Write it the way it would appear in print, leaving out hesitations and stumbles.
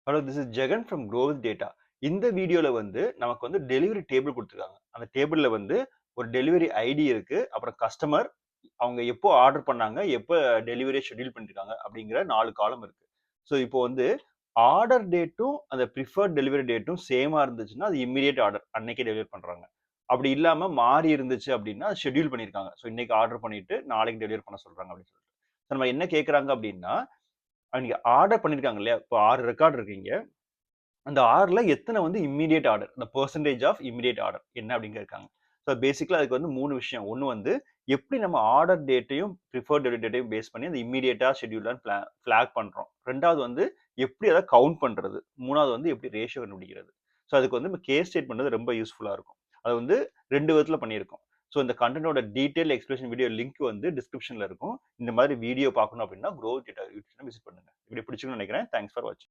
Hello, this is Jagan from Growith data. இந்த வீடியோல வந்து நமக்கு வந்து டெலிவரி டேபிள் குடுத்துருக்காங்க. அந்த டேபிள்ல வந்து ஒரு டெலிவரி ஐடி இருக்கு. அப்புறம் கஸ்டமர், அவங்க எப்போ ஆர்டர் பண்ணாங்க, எப்ப டெலிவரிய ஷெட்யூல் பண்ணிருக்காங்க அப்படிங்கிற 4 காலம் இருக்கு. ஸோ இப்போ வந்து ஆர்டர் டேட்டும், அந்த பிரிஃபர்ட் டெலிவரி டேட்டும் சேமா இருந்துச்சுன்னா, அது இம்மீடியேட் ஆர்டர். அன்னைக்கே டெலிவரி பண்றாங்க. அப்படி இல்லாம மாறி இருந்துச்சு அப்படின்னா, அது ஷெட்யூல் பண்ணியிருக்காங்க. ஸோ இன்னைக்கு ஆர்டர் பண்ணிட்டு, நாளைக்கு டெலிவரி பண்ண சொல்றாங்க அப்படின்னு சொல்லிட்டு. So நம்ம என்ன கேட்கறாங்க அப்படின்னா, அன்னைக்கு ஆர்டர் பண்ணியிருக்காங்க இல்லையா? இப்போ 6 ரெக்கார்ட் இருக்கீங்க. அந்த 6ல எத்தன வந்து இம்மீடியேட் ஆர்டர்? அந்த பெர்சன்டேஜ் ஆஃப் இம்மீடியேட் ஆர்டர் என்ன அப்படின்னு கேட்காங்க. ஸோ பேசிக்கலா அதுக்கு வந்து 3 விஷயம். ஒண்ணு வந்து எப்படி நம்ம ஆர்டர் டேட்டையும், பிரிஃபர்ட் டெலிவரி டேட்டையும் பேஸ் பண்ணி அந்த இம்மீடியேட்டா, ஷெட்யூல்டான்னு ஃபிளாக் பண்றோம். 2வது வந்து எப்படி அத கவுண்ட் பண்றது? 3வது வந்து எப்படி ரேஷியோ கண்டுபிடிக்கிறது? ஸோ அதுக்கு வந்து நம்ம கேஸ் ஸ்டேட்மெண்ட் வந்து ரொம்ப யூஸ்ஃபுல்லா இருக்கும். அது வந்து 2 விதத்துல பண்ணியிருக்கோம். ஸோ இந்த கன்டென்ட்டோட டீடைல் எக்ஸ்பிளனேஷன் வீடியோ லிங்க் வந்து டிஸ்கிரிப்ஷன்ல இருக்கும். இந்த மாதிரி வீடியோ பார்க்கணும் அப்படின்னா, க்ரோவித் டேட்டா யூடியூப் சேனல் விசிட் பண்ணுங்க. வீடியோ பிடிச்சிருக்கும்னு நினைக்கிறேன். தேங்க்ஸ் ஃபார் வாட்சிங்.